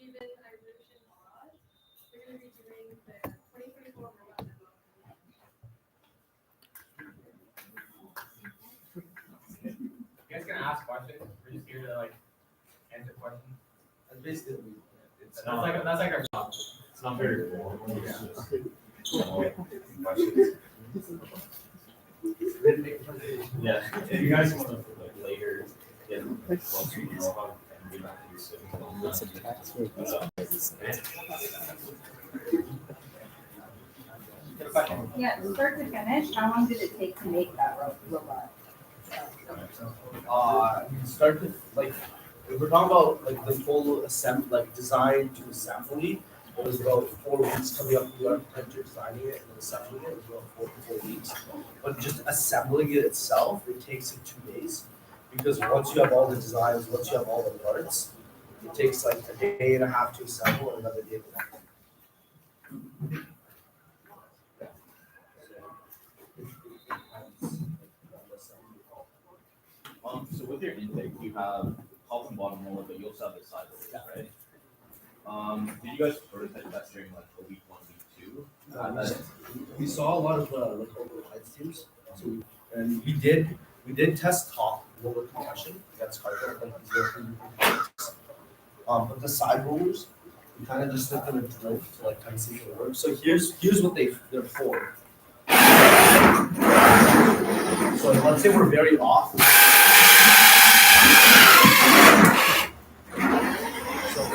You guys gonna ask questions? We're just here to like answer questions. That's basically That's like our job. It's not very formal. It's just Questions. yeah. If you guys want to like later get closer to your home and be back to your city. It's a tax rate. Yeah, start to finish, how long did it take to make that robot? Start to like if we're talking about like the full design to assembly, it was about 4 weeks coming up with the architecture, designing it, and then assembling it. It was about 4 weeks. But just assembling it itself, it takes like 2 days. Because once you have all the designs, once you have all the parts, it takes like a day and a half to assemble and another day to So with your intake, you have top and bottom roller, but you also have the side roller, right? Did you guys prototype that during like a week 1, week 2? we saw a lot of like override teams. So we did test top roller compression against carpet like 0.3. But the side rollers, we kind of just took them and drove to like kind of see if it works. So here's what they're for. So let's say we're very off. So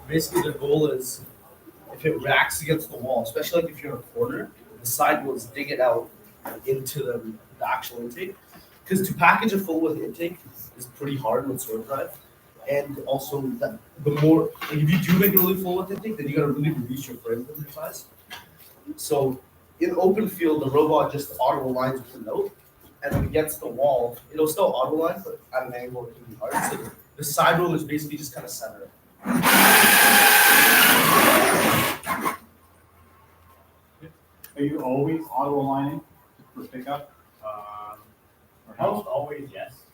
basically the goal is if it racks against the wall, especially like if you're in a corner, the side wheels dig it out into the actual intake. Because to package a full width intake is pretty hard with sword drive. And also that the more like if you do make a really full width intake, then you gotta really reduce your frame size. So in open field, the robot just auto aligns with the note, and when it gets to the wall, it'll still auto align, but at an angle it can be hard. So the side roll is basically just kind of center. Are you always auto aligning for pickup? Or how? Almost always, yes.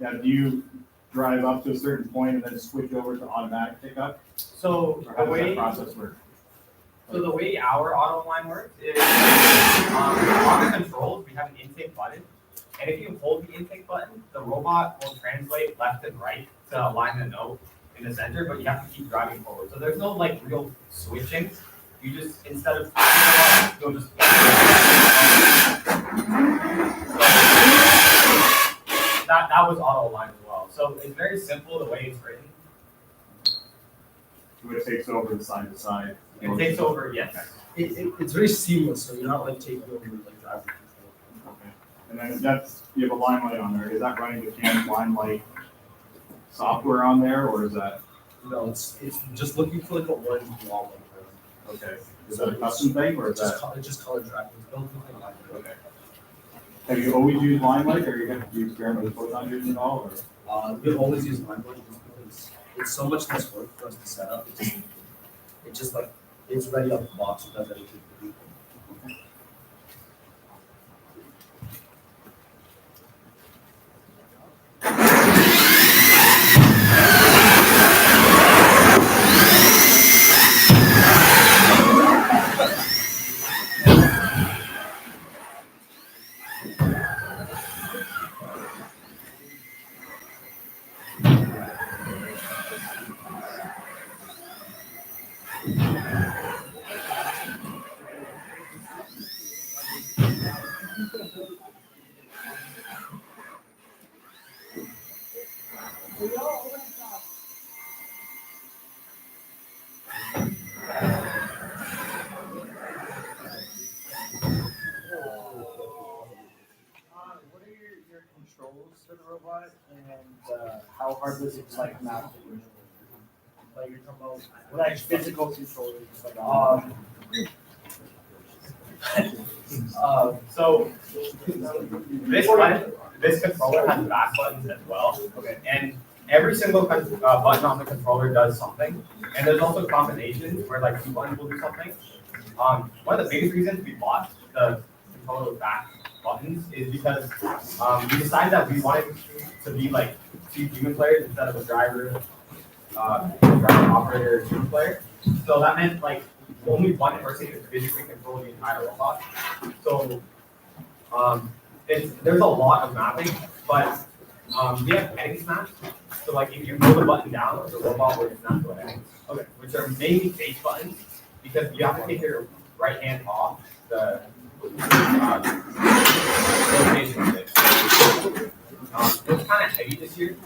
Yeah, do you drive up to a certain point and then switch over to automatic pickup? So Or how the does that way process work? our auto line works is on the controls we have an intake button, and if you hold the intake button, the robot will translate left and right to align the note in the center, but you have to keep driving forward. So there's no like real switching. You just instead of you'll just that was auto align as well. So it's very simple the way it's written. So it takes over the side to side? It takes over, yes. It's very seamless, so you're not like taking over like driving control. Okay. And then you have a limelight on there. Is that running the CAN limelight software on there, or is that? No, it's just looking for like a orange wall. Okay. Is that a custom thing, or is that? It's just color tracking. It's built with line. Okay. Have you always used limelight, or do you experiment with photon using it all, or? We always use limelight because it's so much less work for us to set up. It's just like it's ready out the box. It does everything. What are your controls for the robot, and how hard was it to like mount it? Like you're talking about like physical controllers, like So this controller has back buttons as well. Okay. And every single button on the controller does something. And there's also combinations where like two buttons will do something. One of the biggest reasons we bought the controller with back buttons is because we decided that we wanted to be like two human players instead of a driver driver, operator, team player. So that meant like only one person could physically control the entire robot. So there's a lot of mapping, but we have heading snaps. So like if you hold the button down, the robot will snap to an heading. Okay, which are mainly face buttons because you have to take your right hand off the rotation of it. It's kind of heavy this year.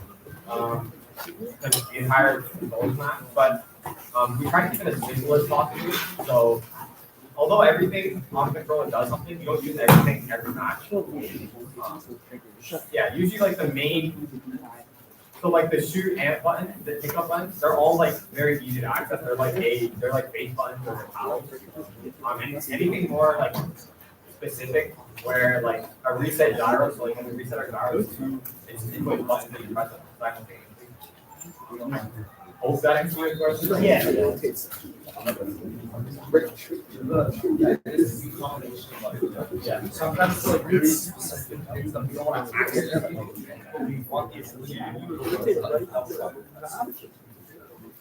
Because the entire control map, but we try to keep it as simple as possible. So although everything on the controller does something, you don't use everything every match. Yeah, usually like the main, so like the shoot and button, the pickup buttons, they're all like very easy to access. They're like face buttons or paddles. And anything more like specific, where like a reset gyro, so like when we reset our gyro, it's two buttons that you press simultaneously. Hope that answers your question. Yeah. Yeah. Sometimes like really specific things that we don't want to access, but we want the ability to do.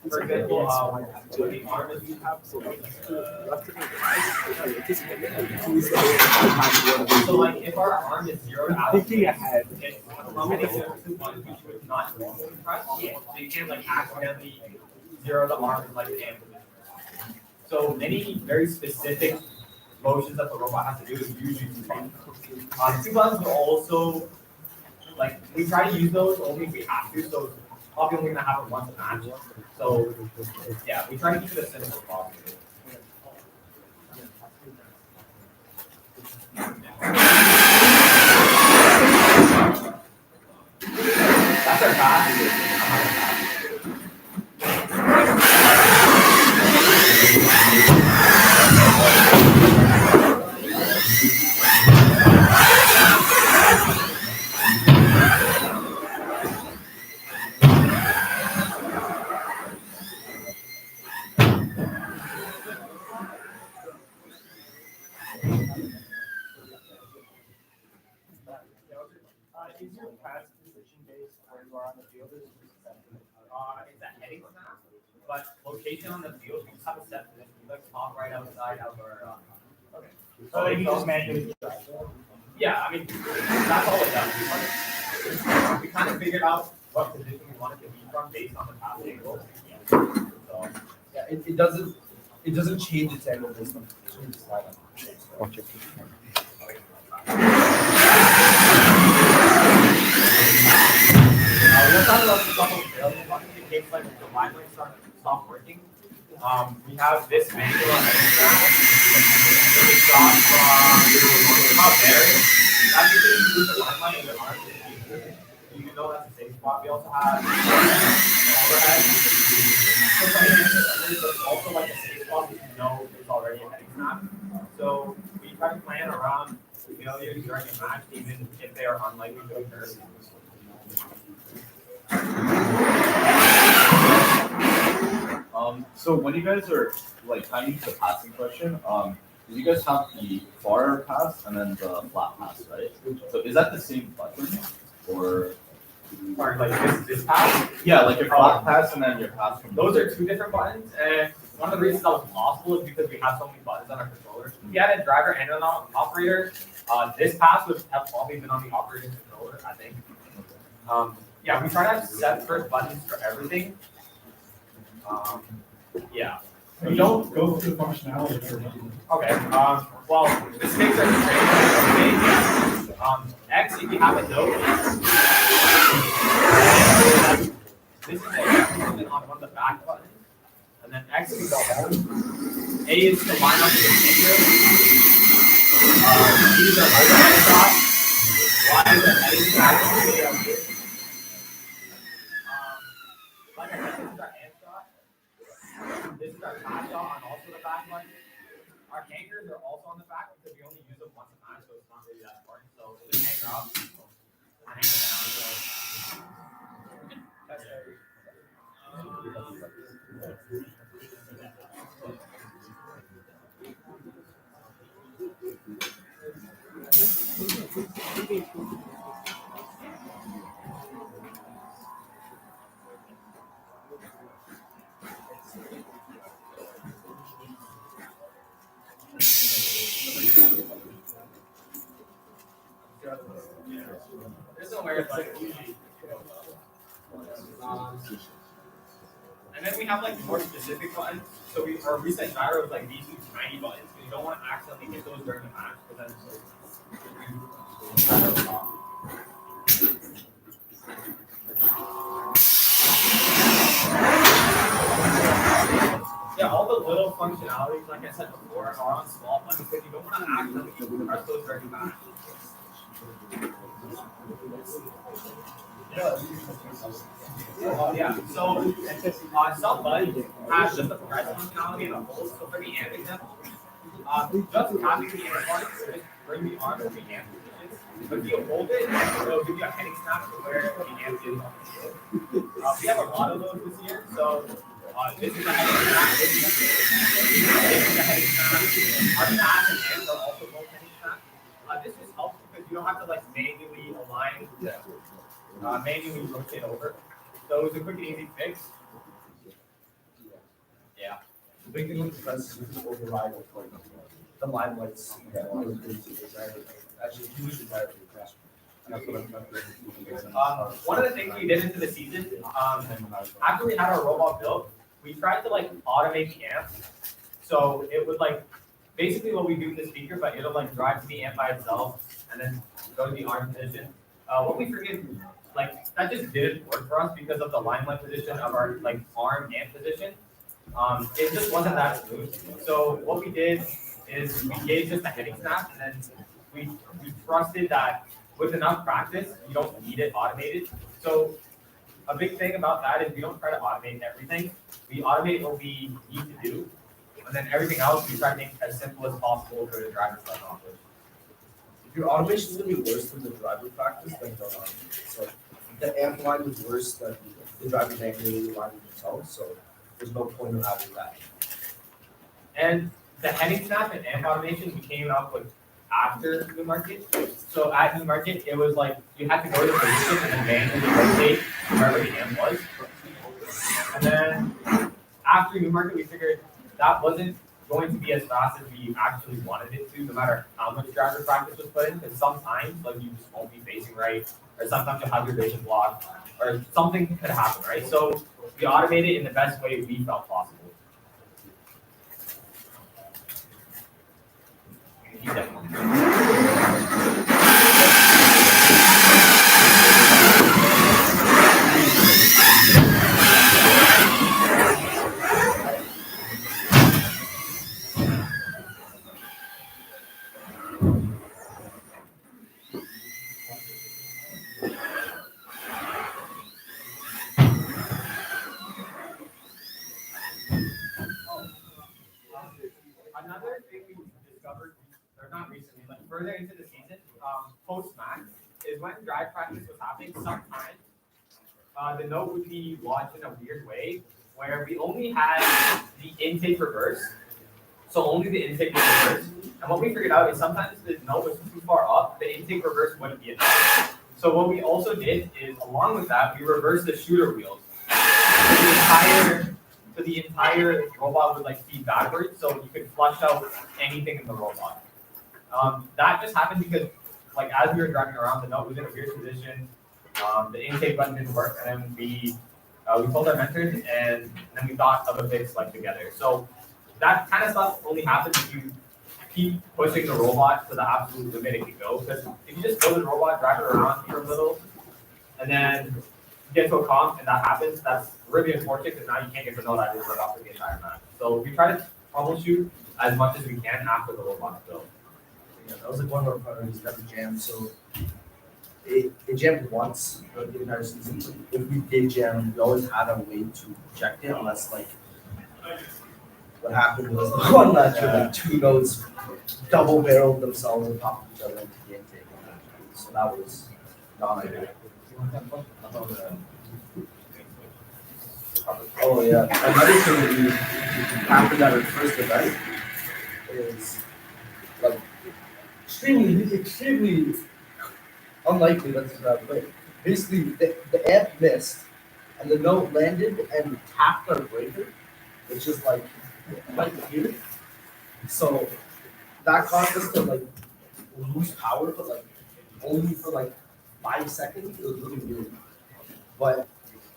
For example, with the arm that you have, so like if our arm is zeroed out, it's not normally pressed, so you can't like accidentally zero the arm and like the hand position. So many very specific motions that the robot has to do is usually two buttons. Two buttons will also, like, we try to use those only if we have to, so probably only gonna happen once a match. So, yeah, we try to keep it as simple as possible. That's our path. Is your pass position based where you are on the field? It's a heading snap, but location on the field, we just have a set position. We like top right outside of our. Okay. So you just manually drive. Yeah, I mean, that's all it does. We kind of figured out what position we wanted to be from based on the path angle. So, Yeah, it doesn't change its angle based on the position, it's slide on. let's talk about the couple of failures. In case like the line lights stop working. We have this manual on the ground. It's got from there. That's because you use the line light in your arm. You know that's a safe spot. We also have overhead. There's also like a safe spot that you know is already a heading snap. So we try to plan around failures during a match, even if they are unlikely to occur. So when you guys are like timing the passing question, you guys have the far pass and then the flat pass, right? So is that the same button or? Or like this pass. Yeah, like your flat pass and then your pass from. Those are two different buttons, and one of the reasons that was possible is because we have so many buttons on our controller. If you had a driver and an operator, this pass would have probably been on the operator's controller, I think. Yeah, we try to have separate buttons for everything. Yeah. We don't go through the functionality for Okay. Well, the sticks are the same. X, if you have a note, this is on one of the back buttons, and then X is the home. A is to line up with the finger. B is our overhead shot. Y is our heading shot. Like I said, this is our hand shot. This is our pass shot on also the back button. Our hangers are also on the back because we only use them once a match, so it's not really that important. So just hanger up, hanger down. That's very. wires like and then we have like more specific buttons. So our reset gyro is like these two tiny buttons, because you don't want to accidentally hit those during the match, because yeah, all the little functionalities, like I said before, are on small buttons, because you don't want to accidentally press those during the match. Yeah, so some buttons has just the press functionality and a hold. So for the amp example, just tapping the amp button, just bring the arm to the amp position. But if you hold it, it'll give you a heading snap to where the amp is on the field. We have a lot of those this year, so this is a heading snap, this is a heading snap. Our snaps and amps are also both heading snaps. This just helps because you don't have to like manually align, manually rotate over. So it's a quick and easy fix. Yeah. The big thing with the press is to override the limelights. Actually, usually better for the press. And that's what I'm One of the things we did into the season, after we had our robot built, we tried to like automate the amp. So it would like basically what we do with the speaker, but it'll like drive to the amp by itself and then go to the arm position. What we forget, like that just didn't work for us because of the limelight position of our like arm and position. It just wasn't that smooth. So what we did is we gave just a heading snap, and then we trusted that with enough practice, you don't need it automated. So a big thing about that is we don't try to automate everything. We automate what we need to do, and then everything else we try to make as simple as possible for the driver to accomplish. If your automation is going to be worse than the driver practice, then don't automate. So the amp line is worse than the driver manually lining themselves. So there's no point in having that. And the heading snap and amp automation we came up with after Newmarket. So at Newmarket, it was like you had to go to the position and then manually rotate wherever the amp was. And then after Newmarket, we figured that wasn't going to be as fast as we actually wanted it to, no matter how much driver practice was put in, because sometimes like you just won't be facing right, or sometimes you'll have your vision blocked, or something could happen, right? So we automated it in the best way we felt possible. Another thing we discovered, or not recently, like further into the season, post-match, is when drive practice was happening, sometimes the note would be launched in a weird way, where we only had the intake reverse, so only the intake was reversed. And what we figured out is sometimes the note was too far up, the intake reverse wouldn't be enough. So what we also did is, along with that, we reversed the shooter wheels. So the entire robot would like feed backwards, so you could flush out anything in the robot. That just happened because, like, as we were driving around, the note was in a weird position. The intake button didn't work, and then we told our mentors, and then we thought of a fix like together. So that kind of stuff only happens if you keep pushing the robot to the absolute limit it can go. Because if you just build the robot, drive it around for a little, and then get to a comp and that happens, that's really unfortunate because now you can't get to know that it worked off for the entire match. So we try to troubleshoot as much as we can after the robot's built. Yeah, that was like one of our priorities, never jam. So it jammed once throughout the entire season. If we did jam, we always had a way to check it, unless like what happened was the one match where like two notes double barreled themselves on top of each other into the intake. So that was not ideal. Oh yeah. Another thing that we happened at our first event is like extremely unlikely, let's put it that way. Basically the amp missed and the note landed and tapped our breaker, which is like right here. So that caused us to like lose power, but like only for like 5 seconds, it was really weird. But,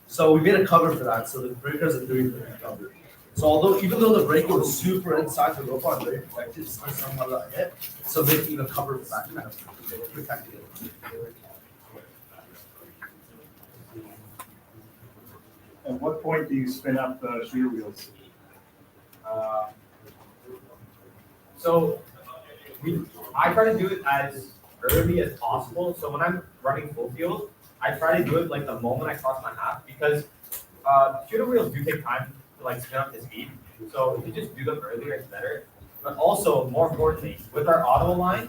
so we made a cover for that, so the breaker's a 30-minute cover. So even though the breaker was super inside the robot, very protected, it's still somehow got hit. So making a cover for that kind of protected it. At what point do you spin up the shooter wheels? So I try to do it as early as possible. So when I'm running full field, I try to do it like the moment I cross my half because shooter wheels do take time to like spin up the speed. So if you just do them earlier, it's better. But also, more importantly, with our auto line,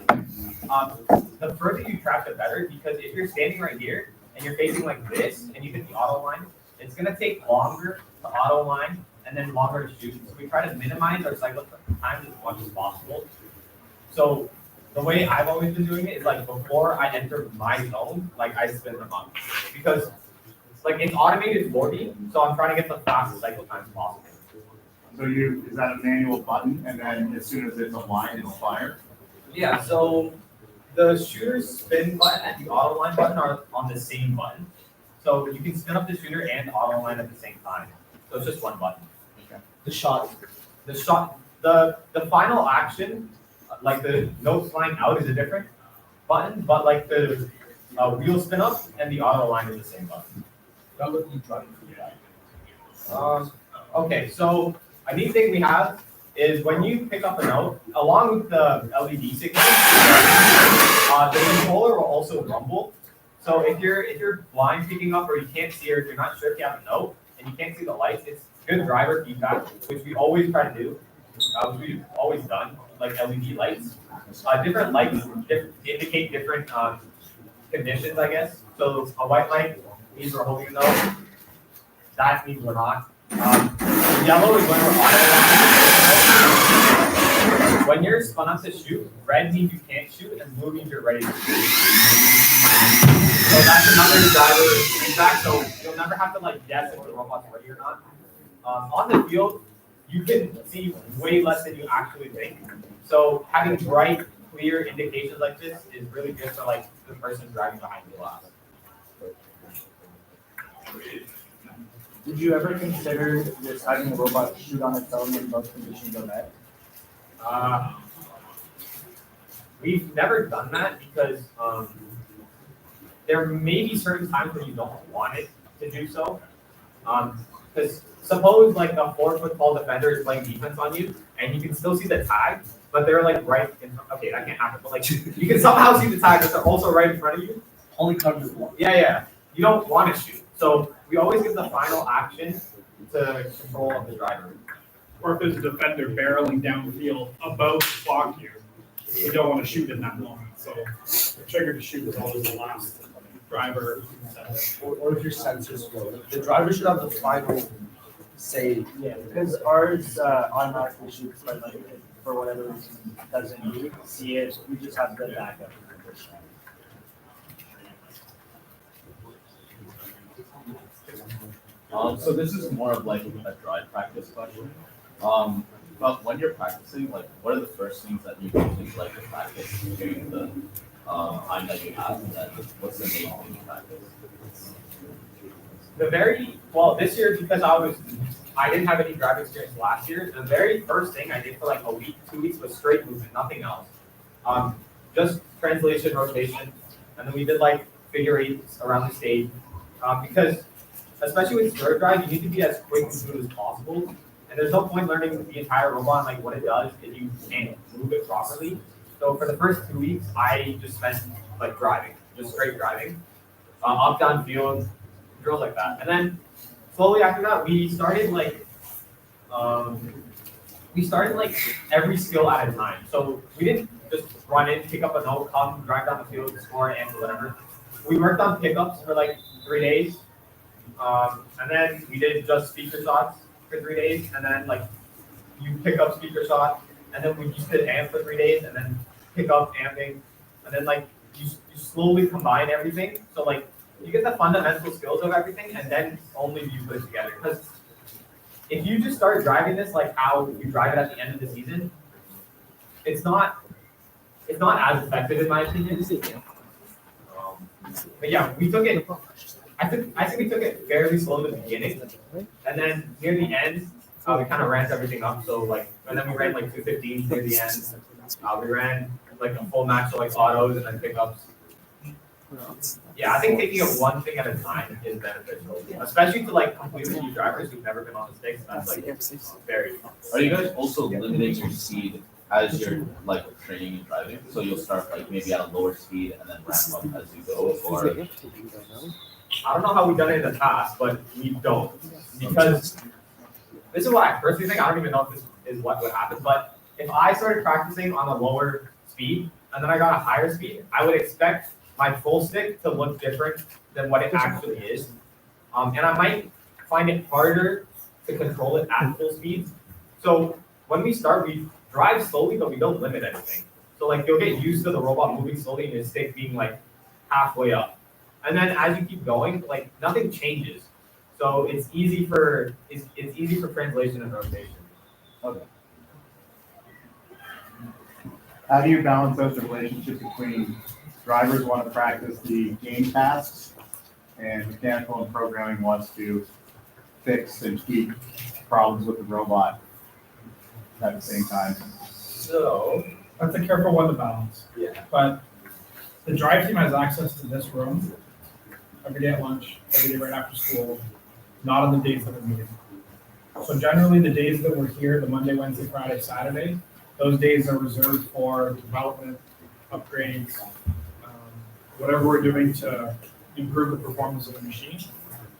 the further you trap, the better. Because if you're standing right here and you're facing like this, and you hit the auto line, it's gonna take longer to auto line and then longer to shoot. So we try to minimize our cycle time as much as possible. So the way I've always been doing it is like before I enter my zone, like I spin them up because like it's automated for me, so I'm trying to get the fastest cycle time possible. So is that a manual button, and then as soon as it's aligned, it'll fire? Yeah, so the shooter's spin button and the auto line button are on the same button. So you can spin up the shooter and auto line at the same time. So it's just one button. The shot. The final action, like the note flying out is a different button, but like the wheel spin up and the auto line is the same button. That would be driving for that. Okay, so a neat thing we have is when you pick up a note, along with the LED signal, the controller will also rumble. So if you're blind picking up or you can't see or if you're not sure if you have a note and you can't see the lights, it's good driver feedback, which we always try to do. We've always done, like LED lights. Different lights indicate different conditions, I guess. So a white light means we're holding a note. That means we're not. Yellow is when we're auto. When you're spun up to shoot, red means you can't shoot, and blue means you're ready to shoot. So that's another driver feedback. So you'll never have to like guess if the robot's ready or not. On the field, you can see way less than you actually think. So having bright, clear indications like this is really good for like the person driving behind the glass. Did you ever consider just having the robot shoot on its own when both conditions are met? We've never done that because there may be certain times where you don't want it to do so. Because suppose like a 4-foot tall defender is playing defense on you, and you can still see the tag, but they're like right in front. Okay, that can't happen. But like you can somehow see the tag, but they're also right in front of you. Only covers one. Yeah. You don't want to shoot. So we always give the final action to control of the driver. Or if there's a defender barreling downfield about to block you, you don't want to shoot in that moment. So the trigger to shoot is always the last driver. Or if your sensors go. The driver should have the final say. Yeah, because ours automatically shoots, but like for whatever reason doesn't see it. We just have the backup. So this is more of like a drive practice question. But when you're practicing, like, what are the first things that you do to like to practice during the time that you have? And then what's the main thing you practice? This year because I didn't have any drive experience last year. The very first thing I did for like a week, 2 weeks was straight movement, nothing else. Just translation, rotation, and then we did like figure eights around the stage. Because especially with stir drive, you need to be as quick and smooth as possible. And there's no point learning the entire robot and like what it does if you can't move it properly. So for the first 2 weeks, I just spent like driving, just straight driving, up, down field, drills like that. And then slowly after that, we started like every skill at a time. So we didn't just run in, pick up a note, come, drive down the field, score, and whatever. We worked on pickups for like 3 days. And then we did just speaker shots for 3 days, and then like you pick up speaker shot, and then we just did amp for 3 days, and then pick up amping, and then like you slowly combine everything. So like you get the fundamental skills of everything, and then only you put it together. Because if you just start driving this like how you drive it at the end of the season, it's not as effective in my opinion. But yeah, we took it, I think we took it fairly slow in the beginning. And then near the end, we kind of ramped everything up. So like, and then we ran like 215 near the end. We ran like a full match of like autos and then pickups. Yeah, I think taking it one thing at a time is beneficial, especially to like completely new drivers who've never been on the sticks. That's like very. Are you guys also limiting your speed as you're like training and driving? So you'll start like maybe at a lower speed and then ramp up as you go, or I don't know how we've done it in the past, but we don't. Because this is what I personally think. I don't even know if this is what would happen, but if I started practicing on a lower speed and then I got a higher speed, I would expect my full stick to look different than what it actually is. And I might find it harder to control it at full speeds. So when we start, we drive slowly, but we don't limit anything. So like you'll get used to the robot moving slowly and your stick being like halfway up. And then as you keep going, like nothing changes. So it's easy for translation and rotation. How do you balance those relationships between drivers want to practice the game tasks and mechanical and programming wants to fix and keep problems with the robot at the same time? So That's a careful one to balance. yeah. But the drive team has access to this room every day at lunch, every day right after school, not on the days that we're meeting. So generally, the days that we're here, the Monday, Wednesday, Friday, Saturday, those days are reserved for development, upgrades, whatever we're doing to improve the performance of the machine.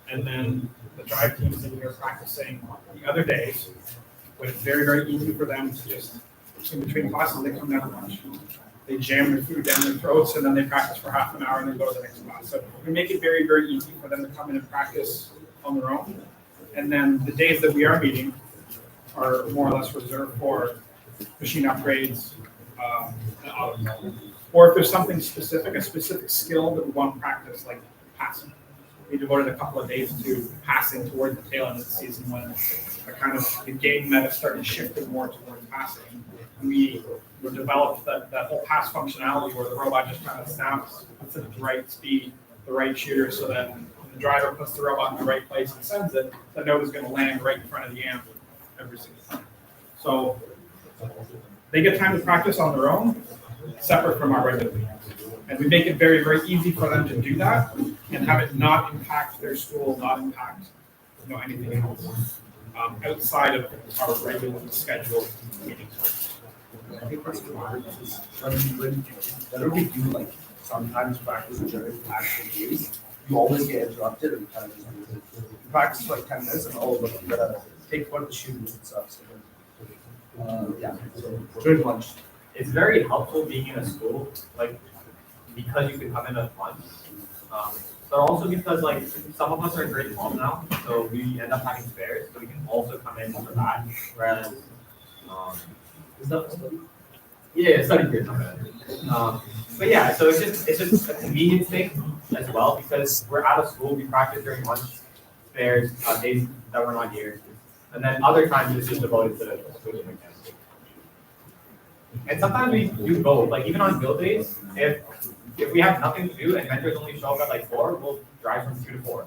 And then the drive team is in here practicing the other days, when it's very, very easy for them to just, in between classes, they come down to lunch. They jam their food down their throats and then they practice for half an hour and then go to the next class. So we make it very, very easy for them to come in and practice on their own. And then the days that we are meeting are more or less reserved for machine upgrades, and auto development. Or if there's something specific, a specific skill that we want to practice, like passing. We devoted a couple of days to passing towards the tail end of the season when the game meta started shifting more towards passing. We developed that whole pass functionality where the robot just kind of snaps, puts it at the right speed, the right shooter, so that when the driver puts the robot in the right place and sends it, the note is going to land right in front of the amp every single time. So they get time to practice on their own, separate from our regular meetings. And we make it very, very easy for them to do that and have it not impact their school, not impact anything else outside of our regularly scheduled meetings. I think that's important because whenever we do like sometimes practice during actual games, you always get interrupted and kind of just lose it. You practice for like 10 minutes and oh look, you gotta take one of the shoes and stuff. So yeah, so during lunch. It's very helpful being in a school, like, because you can come in at lunch. But also because, like, some of us are in grade 12 now, so we end up having spares, so we can also come in for that. Whereas, yeah, study period. But yeah, so it's just a convenience thing as well, because we're out of school, we practice during lunch, spares, days that we're not here. And then other times it's just devoted to the switching mechanics. And sometimes we do both, like even on build days, if we have nothing to do and vendors only show up at like 4, we'll drive from 2 to 4.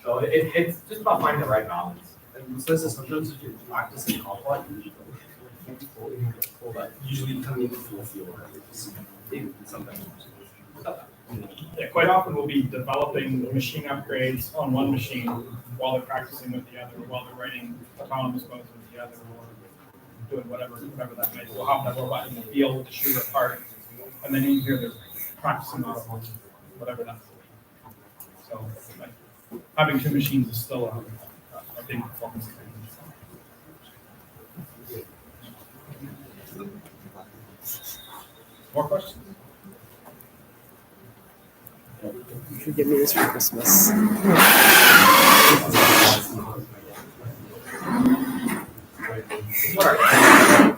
So it's just about finding the right balance. And besides this, sometimes if you practice in comp lot, but usually coming in the full field, sometimes. Yeah, quite often we'll be developing machine upgrades on one machine while they're practicing with the other, while they're writing autonomous modes with the other, or doing whatever that may be. We'll have that robot in the field with the shooter apart, and then in here they're practicing on whatever that's. So like, having 2 machines is still a big performance thing. More questions? You should give me this for Christmas.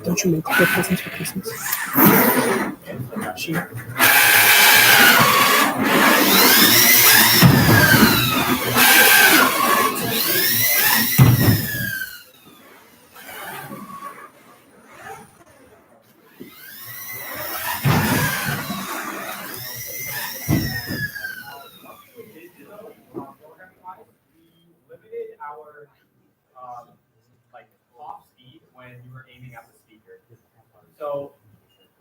Don't you make good presents for Christmas? when you were aiming at the speaker. So,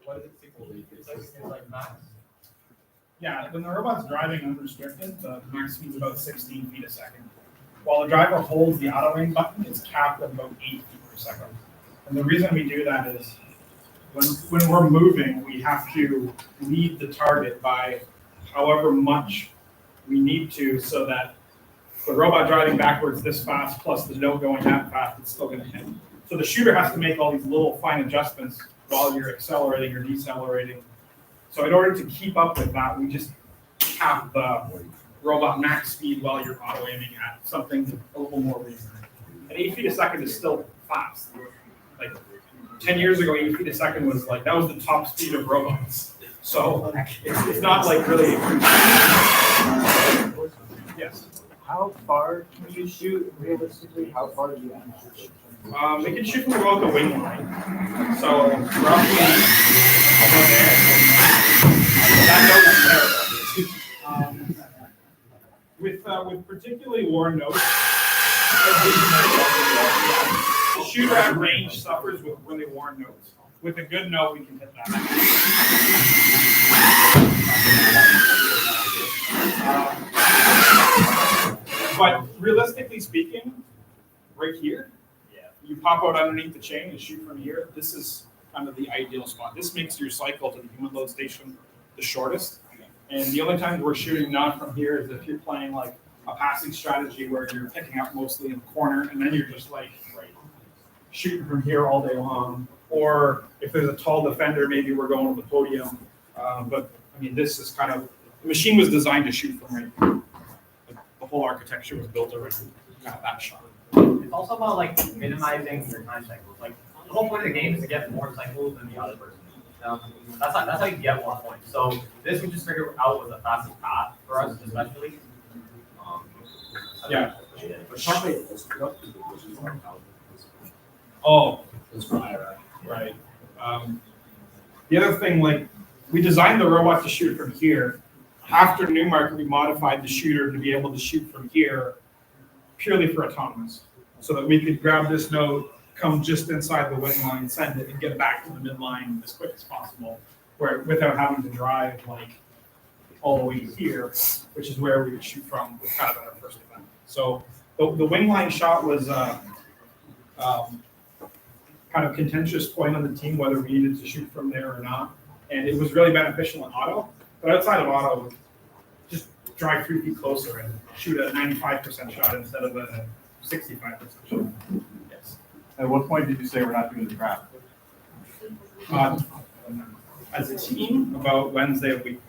what is it, 60 seconds is like max? Yeah, when the robot's driving unrestricted, the max speed's about 16 feet a second. While the driver holds the auto aim button, it's capped at about 8 feet per second. And the reason we do that is when we're moving, we have to lead the target by however much we need to, so that the robot driving backwards this fast plus the note going that fast, it's still going to hit. So the shooter has to make all these little fine adjustments while you're accelerating or decelerating. So in order to keep up with that, we just cap the robot max speed while you're auto aiming at something a little more reasonable. And 8 feet a second is still fast. Like 10 years ago, 8 feet a second was like, that was the top speed of robots. So it's not like really. Yes. How far can you shoot realistically? How far do you want to shoot? We can shoot from about the wing line. So roughly about there. That note is terrible. With particularly worn notes, the shooter at range suffers with really worn notes. With a good note, we can hit that. But realistically speaking, right here, you pop out underneath the chain and shoot from here. This is kind of the ideal spot. This makes your cycle to the human load station the shortest. And the only time we're shooting not from here is if you're playing like a passing strategy where you're picking up mostly in the corner, and then you're just like shooting from here all day long. Or if there's a tall defender, maybe we're going to the podium. But I mean, this is kind of, the machine was designed to shoot from right here. The whole architecture was built around kind of that shot. It's also about like minimizing your time cycles. Like the whole point of the game is to get more cycles than the other person. That's how you get more points. So this we just figured out was the fastest path for us, especially. Yeah. But probably Oh, right. The other thing, like, we designed the robot to shoot from here. After Newmarket, we modified the shooter to be able to shoot from here purely for autonomous, so that we could grab this note, come just inside the wing line, send it, and get it back to the midline as quick as possible, without having to drive like all the way here, which is where we would shoot from with kind of our first event. So the wing line shot was kind of contentious point on the team whether we needed to shoot from there or not, and it was really beneficial in auto. But outside of auto, just drive 3 feet closer and shoot a 95% shot instead of a 65% shot. Yes. At what point did you say we're not doing the trap? As a team, about Wednesday of week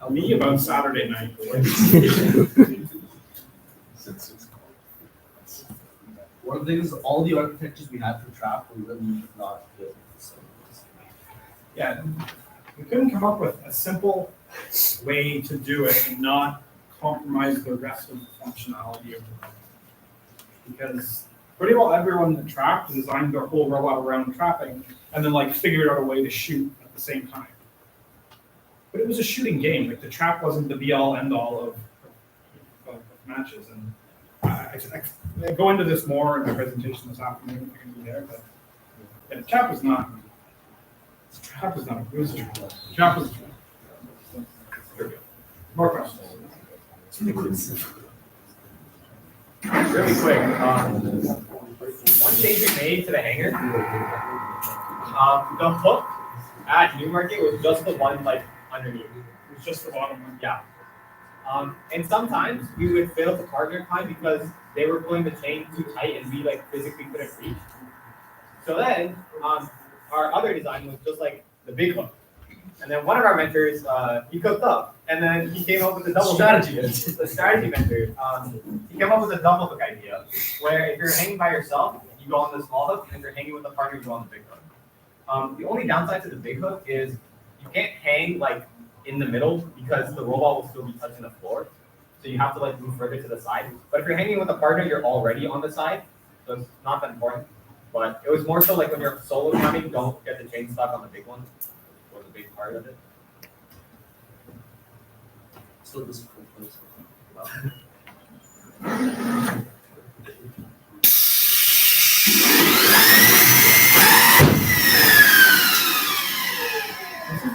1. Me, about Saturday night. one of the things, all the architectures we had for trap were really not good. So, Yeah, we couldn't come up with a simple way to do it and not compromise the rest of the functionality of the robot. Because pretty well everyone that trapped designed their whole robot around trapping and then like figured out a way to shoot at the same time. But it was a shooting game. Like the trap wasn't the be all end all of matches. And I go into this more in my presentation this afternoon if you're gonna be there, but yeah, the trap was not. Trap was not. It was a trap. Trap was a trap. Very good. More questions? Really quick, one change we made to the hanger, the hook at Newmarket was just the one like underneath. It was just the bottom one. Yeah. And sometimes we would fail to partner time because they were pulling the chain too tight and we like physically couldn't reach. So then, our other design was just like the big hook. And then one of our mentors, he cooked up, and then he came up with a double strategy. The strategy mentor, he came up with a double hook idea, where if you're hanging by yourself, you go on the small hook, and if you're hanging with a partner, you go on the big hook. The only downside to the big hook is you can't hang like in the middle because the robot will still be touching the floor. So you have to like move further to the side. But if you're hanging with a partner, you're already on the side, so it's not that important. But it was more so like when you're solo climbing, don't get the chain stuck on the big one. Was a big part of it. so this is cool.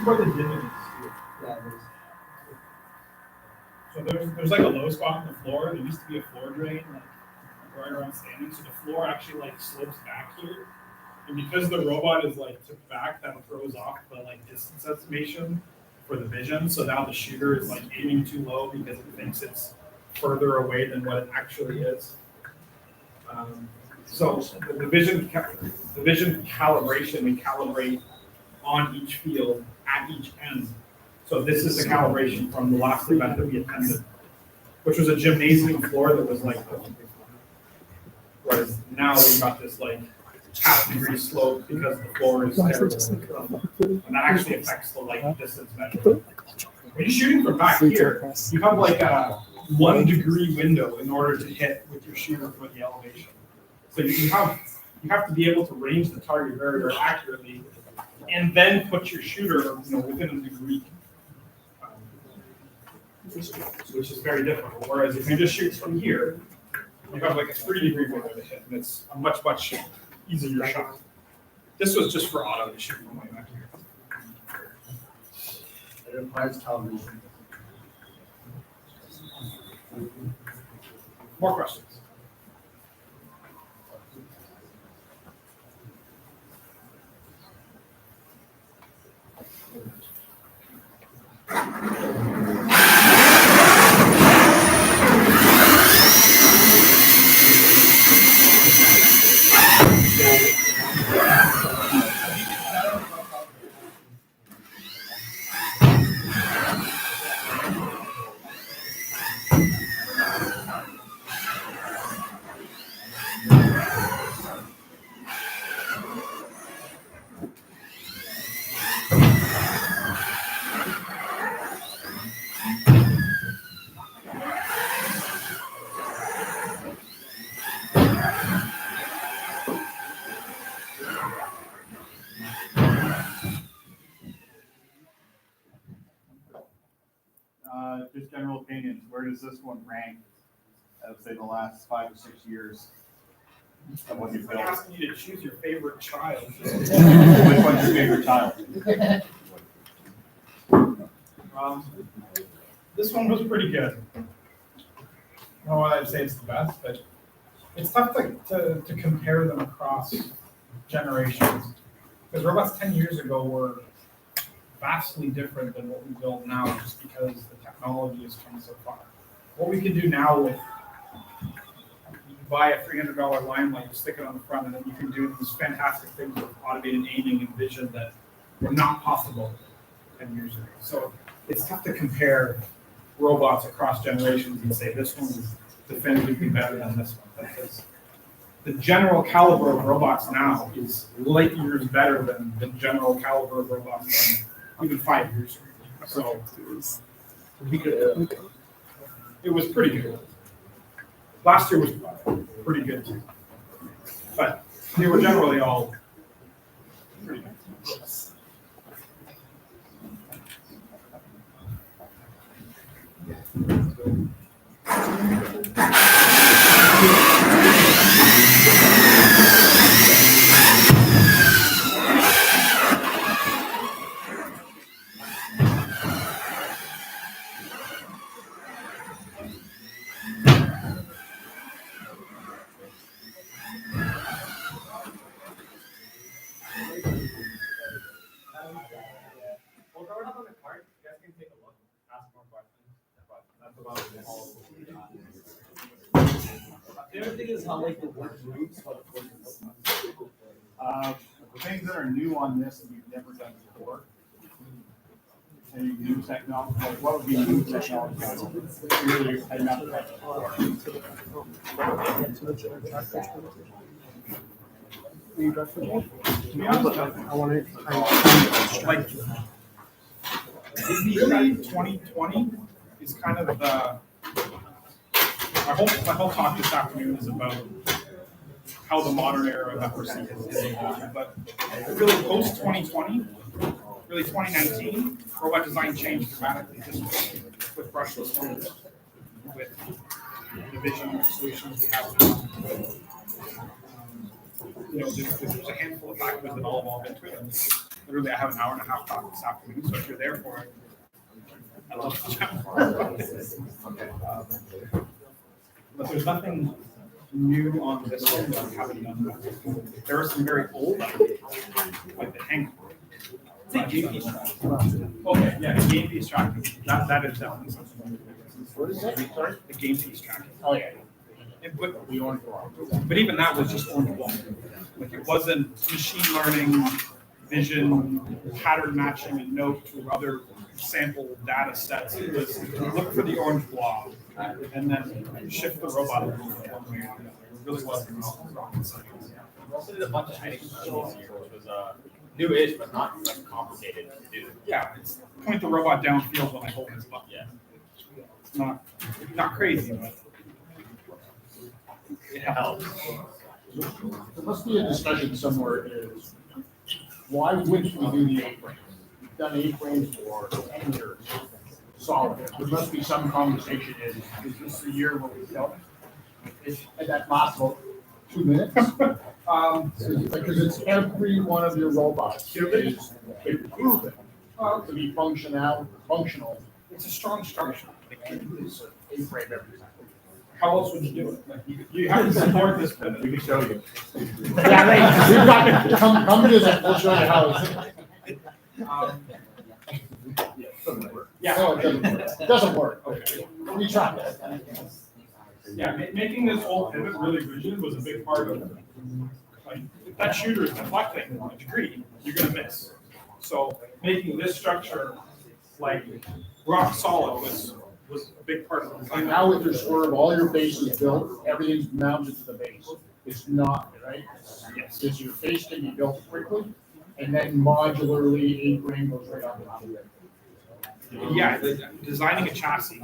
where the divot is. Yeah, it is. So there's like a low spot on the floor. There used to be a floor drain like right around standing. So the floor actually like slopes back here. And because the robot is like tipped back, that throws off the like distance estimation for the vision. So now the shooter is like aiming too low because it thinks it's further away than what it actually is. So the vision calibration, we calibrate on each field at each end. So this is the calibration from the last event that we attended, which was a gymnasium floor that was like, whereas now we've got this like half-degree slope because the floor is terrible. And that actually affects the light distance measure. When you're shooting from back here, you have like a 1 degree window in order to hit with your shooter for the elevation. So you have to be able to range the target very, very accurately, and then put your shooter, within a degree, which is very difficult. Whereas if you just shoot from here, you have like a 3-degree window to hit, and it's a much, much easier shot. This was just for auto to shoot from way back here. It requires calibration. More questions? Just general opinions, where does this one rank, I would say, the last 5 or 6 years of what you've I'm built? asking you to choose your favorite child. Which one's your favorite child? This one was pretty good. I don't know why I'd say it's the best, but it's tough to compare them across generations. Because robots 10 years ago were vastly different than what we build now, just because the technology has come so far. What we can do now with, you can buy a $300 limelight, you stick it on the front, and then you can do these fantastic things with automated aiming and vision that were not possible 10 years ago. So it's tough to compare robots across generations and say this one is definitively better than this one. Because the general caliber of robots now is light years better than the general caliber of robots from even 5 years ago. So it was pretty good. Last year was pretty good too. But they were generally all pretty good. We'll throw it up on the cart. You guys can take a look, ask more questions. But that's about all we got. The other thing is how like the wood moves, how the wood moves. The things that are new on this that we've never done before. Any new technology, like what would be new technology? Really, I've not tried before. Will you drive for me? To be honest, I want it. like really 2020 is kind of the my whole talk this afternoon is about how the modern era that we're seeing is evolving. But really post 2020, really 2019, robot design changed dramatically just with brushless phones, with the vision solutions we have now. There's a handful of factors that all evolve into it. And literally, I have an hour and a half talk this afternoon, so if you're there for it, I'd love to chat. But there's nothing new on this one that we haven't done before. There are some very old ideas, like the hangar. It's a game piece track. Okay, yeah, the game piece tracking, that is definitely something. What is that? Sorry? The game piece tracking. Oh, yeah. But even that was just orange block. Like it wasn't machine learning, vision, pattern matching, and note to other sample data sets. It was look for the orange blob and then shift the robot one way or the other. It really wasn't rocket science. We also did a bunch of hiding controls here, which was new-ish, but not like complicated to do. Yeah, it's point the robot downfield when I hold his button. Yeah. It's not crazy, but it helps. There must be a discussion somewhere is, why wouldn't we do the A-frame? We've done A-frames for 10 years, solid. There must be some conversation is this the year where we don't? And that lasts about 2 minutes? Because it's every one of your robots is proven to be functional. It's a strong structure. It's A-frame every time. How else would you do it? Like you have to support this pivot. We can show you. Yeah, right. We've got to come visit, we'll show you how it's. Yeah. No, it doesn't work. It doesn't work. Okay. We tried it. Yeah, making this whole pivot really rigid was a big part of it. Like, if that shooter is deflecting a degree, you're gonna miss. So making this structure like rock solid was a big part of the design. And now with your swerve, all your base is built, everything's mounted to the base. It's not, right? Yes. It's your face can be built quickly, and then modularly, A-frame goes right on top of it. Yeah, designing a chassis.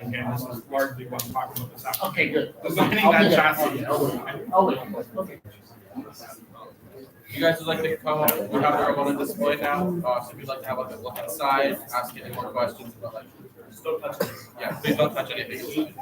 Again, this is largely what I'm talking about this afternoon. Okay, good. Designing I'll that do chassis. I'll wait. Okay. You guys would like to come up, we have the robot on display now, so if you'd like to have a look inside, ask any more questions about like. Don't touch this. Yeah, please don't touch anything.